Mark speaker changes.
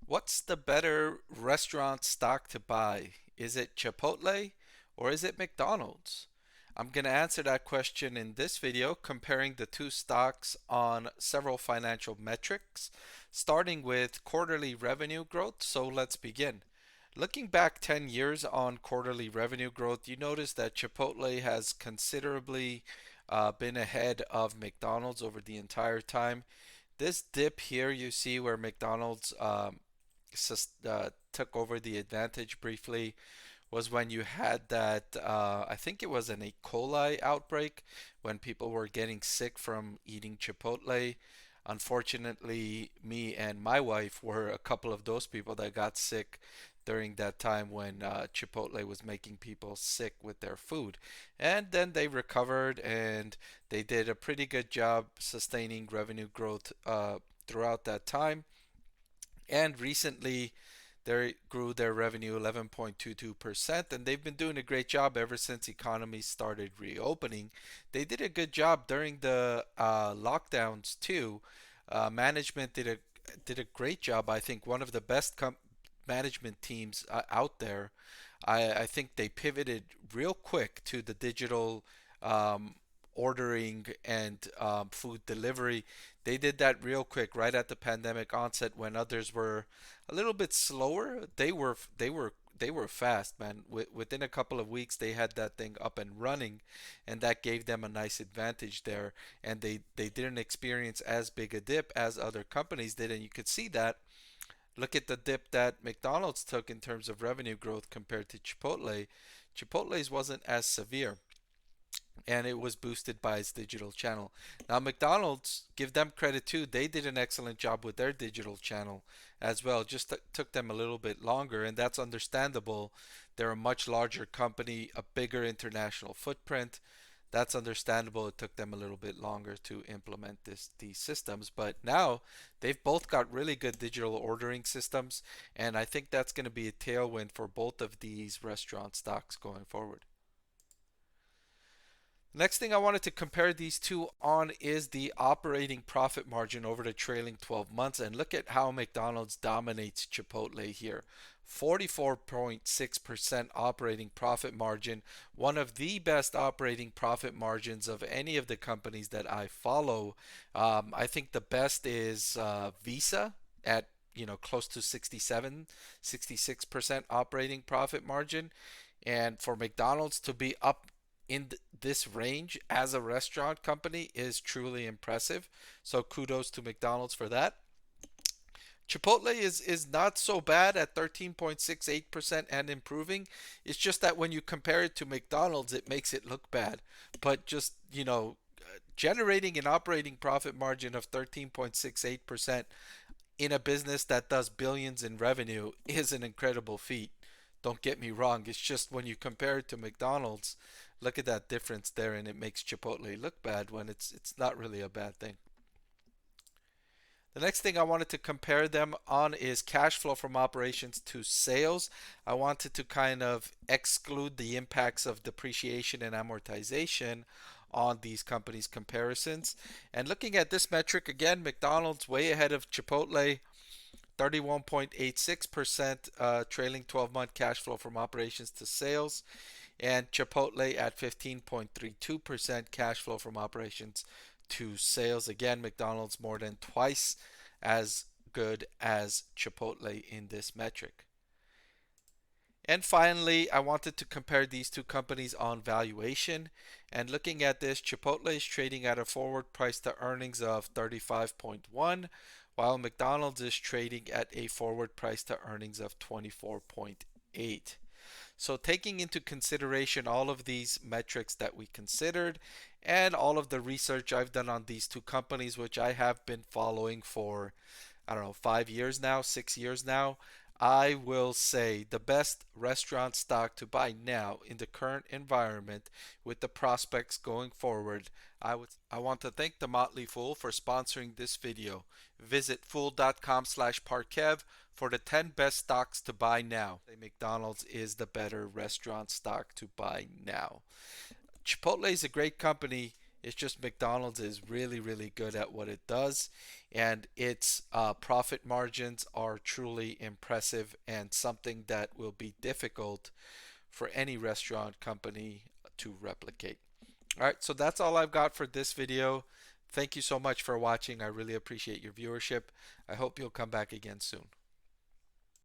Speaker 1: What's the better restaurant stock to buy? Is it Chipotle or is it McDonald's? I'm going to answer that question in this video, comparing the two stocks on several financial metrics, starting with quarterly revenue growth. So let's begin. Looking back 10 years on quarterly revenue growth, you notice that Chipotle has considerably been ahead of McDonald's over the entire time. This dip here you see where McDonald's took over the advantage briefly was when you had that, I think it was an E. coli outbreak when people were getting sick from eating Chipotle. Unfortunately, me and my wife were a couple of those people that got sick during that time when Chipotle was making people sick with their food. And then they recovered and they did a pretty good job sustaining revenue growth throughout that time. And recently, they grew their revenue 11.22%, and they've been doing a great job ever since economies started reopening. They did a good job during the lockdowns too. Management did a great job. I think one of the best management teams out there. I think they pivoted real quick to the digital ordering and food delivery. They did that real quick right at the pandemic onset when others were a little bit slower. They were fast, man. Within a couple of weeks, they had that thing up and running, and that gave them a nice advantage there. And they didn't experience as big a dip as other companies did, and you could see that. Look at the dip that McDonald's took in terms of revenue growth compared to Chipotle. Chipotle's wasn't as severe, and it was boosted by its digital channel. Now, McDonald's, give them credit too, they did an excellent job with their digital channel as well. Just took them a little bit longer, and that's understandable. They're a much larger company, a bigger international footprint. That's understandable. It took them a little bit longer to implement these systems, but now they've both got really good digital ordering systems, and I think that's going to be a tailwind for both of these restaurant stocks going forward. Next thing I wanted to compare these two on is the operating profit margin over the trailing 12 months, and look at how McDonald's dominates Chipotle here. 44.6% operating profit margin, one of the best operating profit margins of any of the companies that I follow. I think the best is Visa at close to 67, 66% operating profit margin. And for McDonald's to be up in this range as a restaurant company is truly impressive. So kudos to McDonald's for that. Chipotle is not so bad at 13.68% and improving. It's just that when you compare it to McDonald's, it makes it look bad. But just, generating an operating profit margin of 13.68% in a business that does billions in revenue is an incredible feat. Don't get me wrong. It's just when you compare it to McDonald's, look at that difference there, and it makes Chipotle look bad when it's not really a bad thing. The next thing I wanted to compare them on is cash flow from operations to sales. I wanted to kind of exclude the impacts of depreciation and amortization on these companies' comparisons. And looking at this metric again, McDonald's way ahead of Chipotle, 31.86% trailing 12-month cash flow from operations to sales, and Chipotle at 15.32% cash flow from operations to sales. Again, McDonald's more than twice as good as Chipotle in this metric. And finally, I wanted to compare these two companies on valuation. And looking at this, Chipotle is trading at a forward price to earnings of 35.1, while McDonald's is trading at a forward price to earnings of 24.8. So taking into consideration all of these metrics that we considered and all of the research I've done on these two companies, which I have been following for, I don't know, 5 years now, 6 years now, I will say the best restaurant stock to buy now in the current environment with the prospects going forward. I want to thank the Motley Fool for sponsoring this video. Visit fool.com/parkev for the 10 best stocks to buy now. McDonald's is the better restaurant stock to buy now. Chipotle is a great company. It's just McDonald's is really, really good at what it does. and its profit margins are truly impressive and something that will be difficult for any restaurant company to replicate. All right, so that's all I've got for this video. Thank you so much for watching. I really appreciate your viewership. I hope you'll come back again soon.